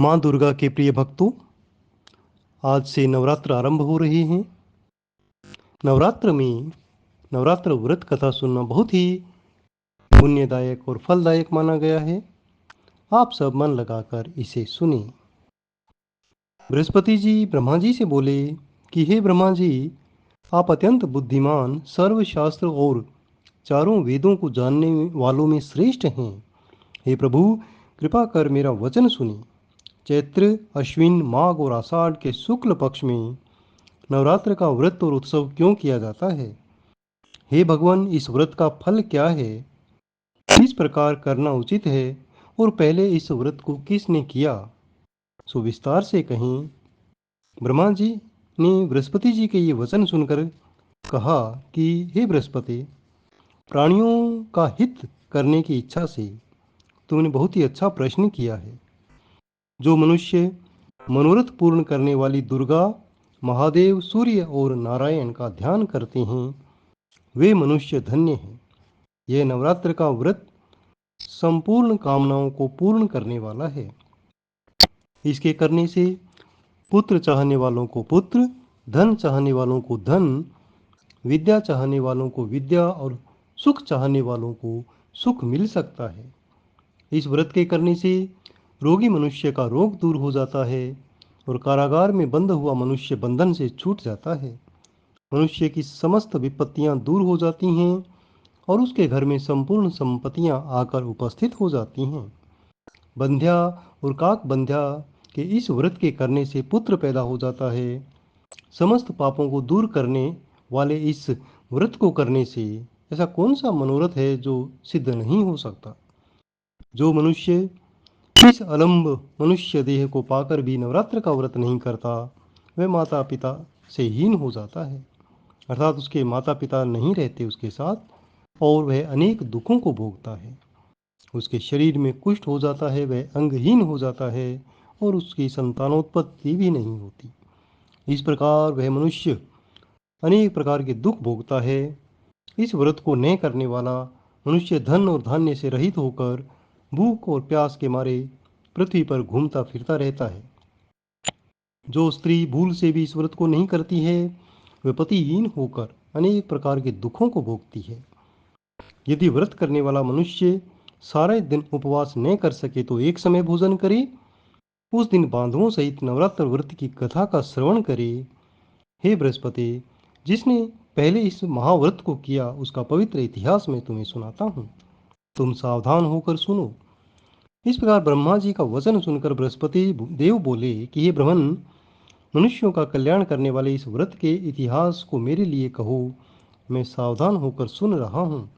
माँ दुर्गा के प्रिय भक्तों, आज से नवरात्र आरंभ हो रहे हैं। नवरात्र में नवरात्र व्रत कथा सुनना बहुत ही पुण्यदायक और फलदायक माना गया है। आप सब मन लगाकर इसे सुने। बृहस्पति जी ब्रह्मा जी से बोले कि हे ब्रह्मा जी, आप अत्यंत बुद्धिमान, सर्वशास्त्र और चारों वेदों को जानने वालों में श्रेष्ठ हैं। हे प्रभु, कृपा कर मेरा वचन सुनिए। चैत्र, अश्विन, माघ और आषाढ़ के शुक्ल पक्ष में नवरात्र का व्रत और उत्सव क्यों किया जाता है? हे भगवान, इस व्रत का फल क्या है? किस प्रकार करना उचित है? और पहले इस व्रत को किसने किया? सो विस्तार से कहें। ब्रह्मा जी ने बृहस्पति जी के ये वचन सुनकर कहा कि हे बृहस्पति, प्राणियों का हित करने की इच्छा से तुमने बहुत ही अच्छा प्रश्न किया है। जो मनुष्य मनोरथ पूर्ण करने वाली दुर्गा, महादेव, सूर्य और नारायण का ध्यान करते हैं, वे मनुष्य धन्य हैं। यह नवरात्र का व्रत संपूर्ण कामनाओं को पूर्ण करने वाला है। इसके करने से पुत्र चाहने वालों को पुत्र, धन चाहने वालों को धन, विद्या चाहने वालों को विद्या और सुख चाहने वालों को सुख मिल सकता है। इस व्रत के करने से रोगी मनुष्य का रोग दूर हो जाता है और कारागार में बंद हुआ मनुष्य बंधन से छूट जाता है। मनुष्य की समस्त विपत्तियां दूर हो जाती हैं और उसके घर में संपूर्ण संपत्तियां आकर उपस्थित हो जाती हैं। बंध्या और काक बंध्या के इस व्रत के करने से पुत्र पैदा हो जाता है। समस्त पापों को दूर करने वाले इस व्रत को करने से ऐसा कौन सा मनोरथ है जो सिद्ध नहीं हो सकता? जो मनुष्य इस अलंब मनुष्य देह को पाकर भी नवरात्र का व्रत नहीं करता, वह माता पिता से हीन हो जाता है। अर्थात उसके माता पिता नहीं रहते उसके साथ और वह अनेक दुखों को भोगता है। उसके शरीर में कुष्ठ हो जाता है, वह अंगहीन हो जाता है और उसकी संतानोत्पत्ति भी नहीं होती। इस प्रकार वह मनुष्य अनेक प्रकार के दुख भोगता है। इस व्रत को न करने वाला मनुष्य धन और धान्य से रहित होकर भूख और प्यास के मारे पृथ्वी पर घूमता फिरता रहता है। जो स्त्री भूल से भी इस व्रत को नहीं करती है, वह पतिहीन होकर अनेक प्रकार के दुखों को भोगती है। यदि व्रत करने वाला मनुष्य सारे दिन उपवास न कर सके तो एक समय भोजन करे, उस दिन बांधवों सहित नवरात्र व्रत की कथा का श्रवण करे। हे बृहस्पति, जिसने पहले इस महाव्रत को किया उसका पवित्र इतिहास मैं तुम्हें सुनाता हूँ। तुम सावधान होकर सुनो। इस प्रकार ब्रह्मा जी का वचन सुनकर बृहस्पति देव बोले कि हे ब्रह्मन, मनुष्यों का कल्याण करने वाले इस व्रत के इतिहास को मेरे लिए कहो। मैं सावधान होकर सुन रहा हूँ।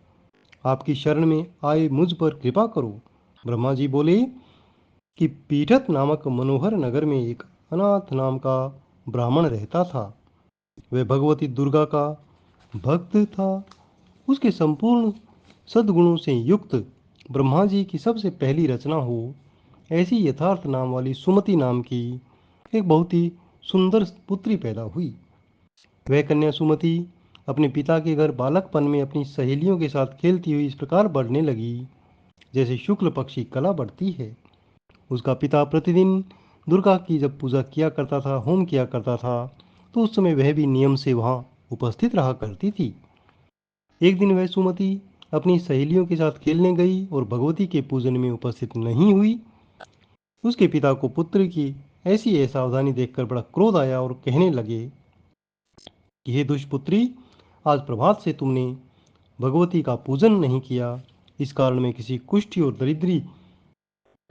आपकी शरण में आए मुझ पर कृपा करो। ब्रह्मा जी बोले कि पीठत नामक मनोहर नगर में एक अनाथ नाम का ब्राह्मण रहता था। वह भगवती दुर्गा का भक्त था। उसके संपूर्ण सद्गुणों से युक्त ब्रह्मा जी की सबसे पहली रचना हो ऐसी यथार्थ नाम वाली सुमति नाम की एक बहुत ही सुंदर पुत्री पैदा हुई। वह कन्या सुमति अपने पिता के घर बालकपन में अपनी सहेलियों के साथ खेलती हुई इस प्रकार बढ़ने लगी जैसे शुक्ल पक्षी कला बढ़ती है। उसका पिता प्रतिदिन दुर्गा की जब पूजा किया करता था, होम किया करता था, तो उस समय वह भी नियम से वहाँ उपस्थित रहा करती थी। एक दिन वह सुमति अपनी सहेलियों के साथ खेलने गई और भगवती के पूजन में उपस्थित नहीं हुई। उसके पिता को पुत्र की ऐसी असावधानी देखकर बड़ा क्रोध आया और कहने लगे कि हे दुष्पुत्री, आज प्रभात से तुमने भगवती का पूजन नहीं किया। इस कारण मैं किसी कुष्ठी और दरिद्री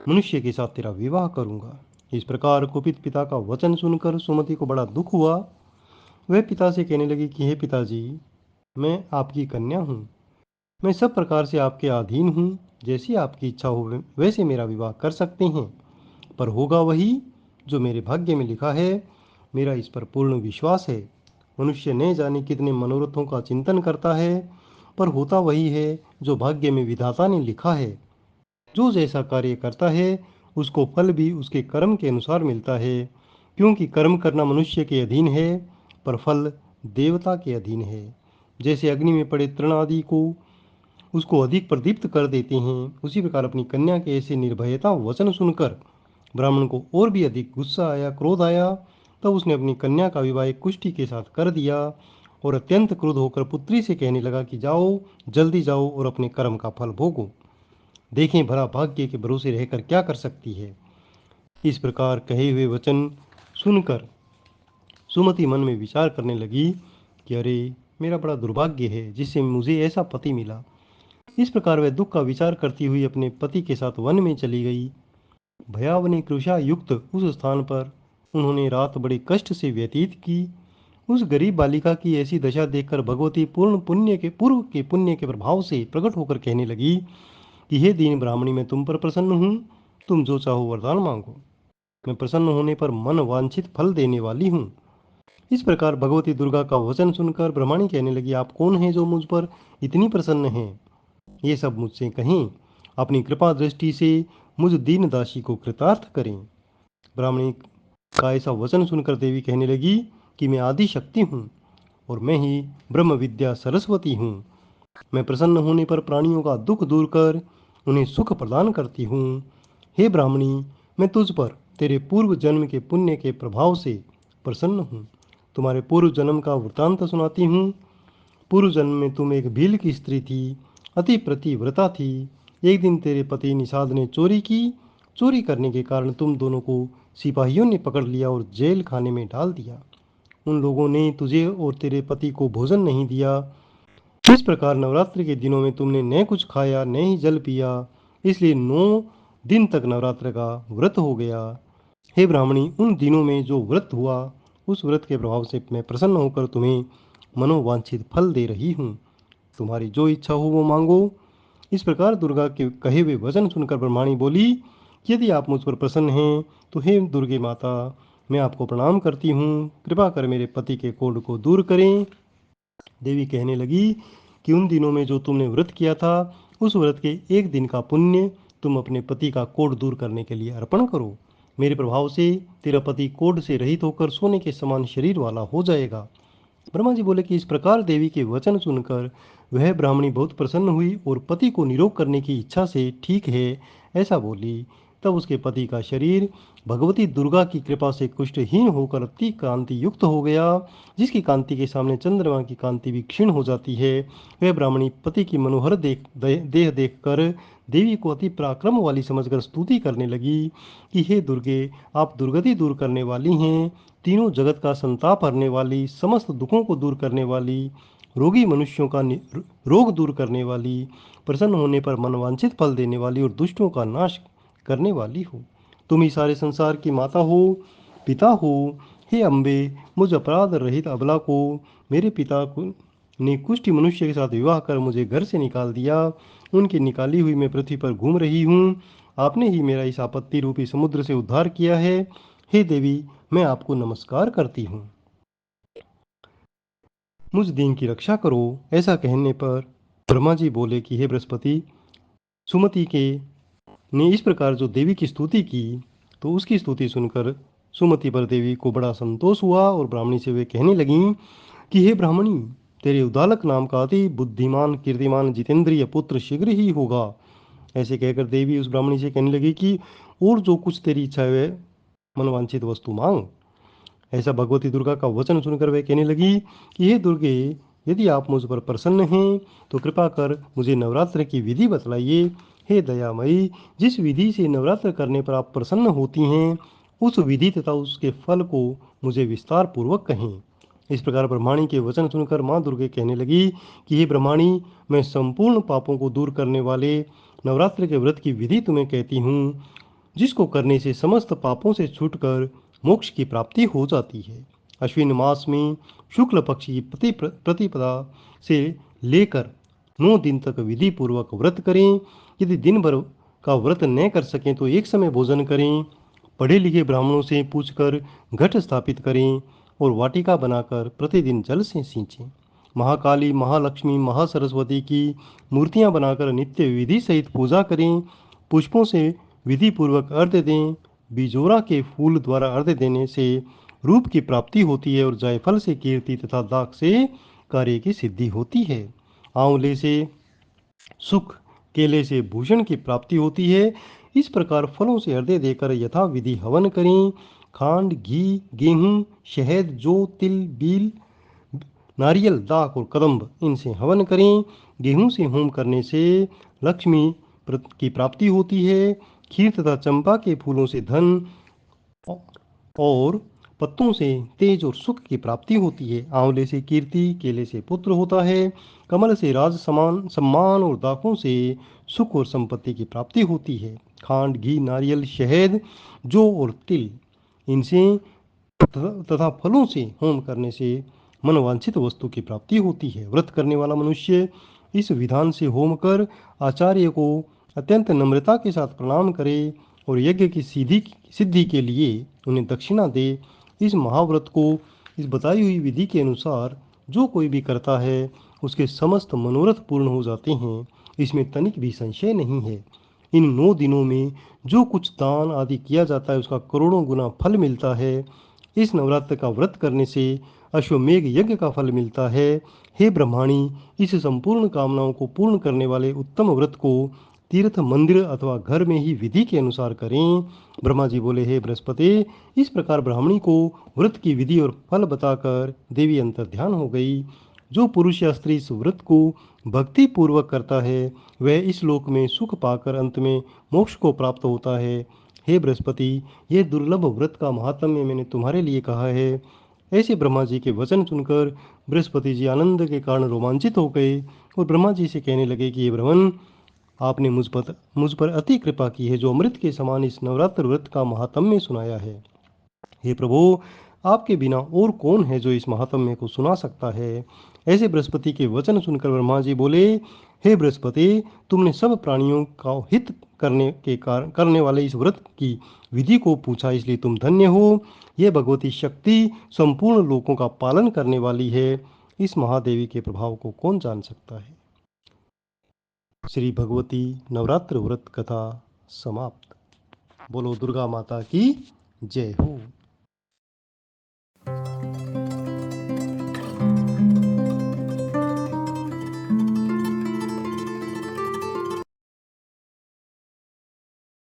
मनुष्य के साथ तेरा विवाह करूंगा। इस प्रकार कुपित पिता का वचन सुनकर सुमति को बड़ा दुख हुआ। वह पिता से कहने लगी कि हे पिताजी, मैं आपकी कन्या हूँ। मैं सब प्रकार से आपके अधीन हूँ। जैसी आपकी इच्छा हो वैसे मेरा विवाह कर सकते हैं, पर होगा वही जो मेरे भाग्य में लिखा है। मेरा इस पर पूर्ण विश्वास है। मनुष्य न जाने कितने मनोरथों का चिंतन करता है, पर होता वही है जो भाग्य में विधाता ने लिखा है। जो जैसा कार्य करता है उसको फल भी उसके कर्म के अनुसार मिलता है, क्योंकि कर्म करना मनुष्य के अधीन है पर फल देवता के अधीन है। जैसे अग्नि में पड़े तृण आदि को उसको अधिक प्रदीप्त कर देते हैं, उसी प्रकार अपनी कन्या के ऐसे निर्भयता वचन सुनकर ब्राह्मण को और भी अधिक गुस्सा आया, क्रोध आया। तब उसने अपनी कन्या का विवाह एक कुष्ठी के साथ कर दिया और अत्यंत क्रुद्ध होकर पुत्री से कहने लगा कि जाओ, जल्दी जाओ और अपने कर्म का फल भोगो। देखें भला भाग्य के भरोसे रहकर क्या कर सकती है। इस प्रकार कहे हुए वचन सुनकर सुमति मन में विचार करने लगी कि अरे, मेरा बड़ा दुर्भाग्य है जिससे मुझे ऐसा पति मिला। इस प्रकार वह दुख का विचार करती हुई अपने पति के साथ वन में चली गई। भयावनी कृषा युक्त उस स्थान पर उन्होंने रात बड़े कष्ट से व्यतीत की। उस गरीब बालिका की ऐसी दशा देखकर भगवती पूर्व के पुण्य के प्रभाव से प्रकट होकर कहने लगी कि हे दीन ब्राह्मणी, मैं तुम पर प्रसन्न हूँ, तुम जो चाहो वरदान मांगो, मैं प्रसन्न होने पर मन वांछित फल देने वाली हूँ। इस प्रकार भगवती दुर्गा का वचन सुनकर ब्रह्मणी कहने लगी, आप कौन हैं जो मुझ पर इतनी प्रसन्न हैं? ये सब मुझसे कहें, अपनी कृपा दृष्टि से मुझ दीन दासी को कृतार्थ करें। ब्राह्मणी का ऐसा वचन सुनकर देवी कहने लगी कि मैं आदि शक्ति हूँ और मैं ही ब्रह्म विद्या सरस्वती हूँ। मैं प्रसन्न होने पर प्राणियों का दुख दूर कर उन्हें सुख प्रदान करती हूँ। हे ब्राह्मणी, मैं तुझ पर तेरे पूर्व जन्म के पुण्य के प्रभाव से प्रसन्न हूँ। तुम्हारे पूर्व जन्म का वृतांत सुनाती हूँ। पूर्व जन्म में तुम एक भील की स्त्री थी, अति प्रतिव्रता थी। एक दिन तेरे पति निषाद ने चोरी की। चोरी करने के कारण तुम दोनों को सिपाहियों ने पकड़ लिया और जेल खाने में डाल दिया। उन लोगों ने तुझे और तेरे पति को भोजन नहीं दिया। इस प्रकार नवरात्रि के दिनों में तुमने न कुछ खाया न ही जल पिया, इसलिए 9 दिन तक नवरात्र का व्रत हो गया। हे ब्राह्मणी, उन दिनों में जो व्रत हुआ उस व्रत के प्रभाव से मैं प्रसन्न होकर तुम्हें मनोवांछित फल दे रही हूँ। तुम्हारी जो इच्छा हो वो मांगो। इस प्रकार दुर्गा के कहे हुए वचन सुनकर ब्रह्मणी बोली, यदि आप मुझ पर प्रसन्न हैं तो हे दुर्गे माता, मैं आपको प्रणाम करती हूँ, कृपा कर मेरे पति के कोढ़ को दूर करें। देवी कहने लगी कि उन दिनों में जो तुमने व्रत किया था उस व्रत के एक दिन का पुण्य तुम अपने पति का कोढ़ दूर करने के लिए अर्पण करो। मेरे प्रभाव से तेरा पति कोढ़ से रहित होकर सोने के समान शरीर वाला हो जाएगा। ब्रह्मा जी बोले कि इस प्रकार देवी के वचन सुनकर वह ब्राह्मणी बहुत प्रसन्न हुई और पति को निरोग करने की इच्छा से ठीक है ऐसा बोली। तब उसके पति का शरीर भगवती दुर्गा की कृपा से कुष्ठहीन होकर अति कांति युक्त हो गया, जिसकी कांति के सामने चंद्रमा की कांति भी क्षीण हो जाती है। वह ब्राह्मणी पति की मनोहर देह देखकर देवी को अति पराक्रम वाली समझकर स्तुति करने लगी कि हे दुर्गे, आप दुर्गति दूर करने वाली हैं, तीनों जगत का संताप हरने वाली, समस्त दुखों को दूर करने वाली, रोगी मनुष्यों का रोग दूर करने वाली, प्रसन्न होने पर मनवांछित फल देने वाली और दुष्टों का नाश करने वाली हो। तुम ही सारे संसार की माता हो, पिता हो। हे अम्बे, मुझ अपराध रहित अबला को मेरे पिता को ने कुष्ठ मनुष्य के साथ विवाह कर मुझे घर से निकाल दिया। उनकी निकाली हुई मैं पृथ्वी पर घूम रही हूँ। आपने ही मेरा इस आपत्ति रूपी समुद्र से उद्धार किया है। हे देवी, मैं आपको नमस्कार करती हूँ, मुझ दीन की रक्षा करो। ऐसा कहने पर ब्रह्मा जी बोले कि हे बृहस्पति, सुमति के ने इस प्रकार जो देवी की स्तुति की तो उसकी स्तुति सुनकर सुमति पर देवी को बड़ा संतोष हुआ और ब्राह्मणी से वे कहने लगीं कि हे ब्राह्मणी, तेरे उदालक नाम का अति बुद्धिमान कीर्तिमान जितेंद्रिय पुत्र शीघ्र ही होगा। ऐसे कहकर देवी उस ब्राह्मणी से कहने लगी कि और जो कुछ तेरी इच्छा है मनवांछित वस्तु मांग। ऐसा भगवती दुर्गा का वचन सुनकर वह कहने लगी कि हे दुर्गे, यदि आप मुझ पर प्रसन्न हैं तो कृपा कर मुझे नवरात्र की विधि बतलाइए। हे दयामयी, जिस विधि से नवरात्र करने पर आप प्रसन्न होती हैं उस विधि तथा उसके फल को मुझे विस्तार पूर्वक कहें। इस प्रकार ब्रह्माणी के वचन सुनकर माँ दुर्गे कहने लगी कि हे ब्रह्माणी, मैं संपूर्ण पापों को दूर करने वाले नवरात्र के व्रत की विधि तुम्हें कहती हूँ, जिसको करने से समस्त पापों से छूटकर मोक्ष की प्राप्ति हो जाती है। अश्विन मास में शुक्ल पक्ष की प्रतिपदा से लेकर 9 दिन तक विधि पूर्वक व्रत करें। यदि दिन भर का व्रत न कर सकें तो एक समय भोजन करें। पढ़े लिखे ब्राह्मणों से पूछकर घट स्थापित करें और वाटिका बनाकर प्रतिदिन जल से सींचें। महाकाली, महालक्ष्मी, महासरस्वती की मूर्तियां बनाकर नित्य विधि सहित पूजा करें। पुष्पों से विधि पूर्वक अर्घ्य दें। बिजोरा के फूल द्वारा अर्घ्य देने से रूप की प्राप्ति होती है और जायफल से कीर्ति तथा दाख से कार्य की सिद्धि होती है। आंवले से सुख, केले से भूषण की प्राप्ति होती है। इस प्रकार फलों से हृदय देकर यथाविधि हवन करें। खांड, घी, गेहूं, शहद, जौ, तिल, बील, नारियल, दाख और कदम्ब इनसे हवन करें। गेहूं से होम करने से लक्ष्मी की प्राप्ति होती है। खीर तथा चंपा के फूलों से धन और पत्तों से तेज और सुख की प्राप्ति होती है। आंवले से कीर्ति, केले से पुत्र होता है, कमल से राज समान सम्मान और दाखों से सुख और संपत्ति की प्राप्ति होती है। खांड, घी, नारियल, शहद, जौ और तिल इनसे तथा फलों से होम करने से मनवांछित वस्तु की प्राप्ति होती है। व्रत करने वाला मनुष्य इस विधान से होम कर आचार्य को अत्यंत नम्रता के साथ प्रणाम करे और यज्ञ की सिद्धि के लिए उन्हें दक्षिणा दे। इस महाव्रत को इस बताई हुई विधि के अनुसार जो कोई भी करता है उसके समस्त मनोरथ पूर्ण हो जाते हैं। इसमें तनिक भी संशय नहीं है। इन 9 दिनों में जो कुछ दान आदि किया जाता है उसका करोड़ों गुना फल मिलता है। इस नवरात्र का व्रत करने से अश्वमेघ यज्ञ का फल मिलता है। हे ब्रह्माणी, इस संपूर्ण कामनाओं को पूर्ण करने वाले उत्तम व्रत को तीर्थ, मंदिर अथवा घर में ही विधि के अनुसार करें। ब्रह्मा जी बोले, हे बृहस्पति, इस प्रकार ब्राह्मणी को व्रत की विधि और फल बताकर देवी अंतर्ध्यान हो गई। जो पुरुष या स्त्री इस व्रत को भक्ति पूर्वक करता है वह इस लोक में सुख पाकर अंत में मोक्ष को प्राप्त होता है। हे बृहस्पति, यह दुर्लभ व्रत का महात्म्य मैंने तुम्हारे लिए कहा है। ऐसे ब्रह्मा जी के वचन सुनकर बृहस्पति जी आनंद के कारण रोमांचित हो गए और ब्रह्मा जी से कहने लगे कि ये ब्रह्मन, आपने मुझ पर अति कृपा की है जो अमृत के समान इस नवरात्र व्रत का महात्म्य सुनाया है। हे प्रभु, आपके बिना और कौन है जो इस महात्म्य को सुना सकता है। ऐसे बृहस्पति के वचन सुनकर ब्रह्मा जी बोले, हे बृहस्पति, तुमने सब प्राणियों का हित करने वाले इस व्रत की विधि को पूछा, इसलिए तुम धन्य हो। यह भगवती शक्ति संपूर्ण लोकों का पालन करने वाली है। इस महादेवी के प्रभाव को कौन जान सकता है। श्री भगवती नवरात्र व्रत कथा समाप्त। बोलो दुर्गा माता की जय हो।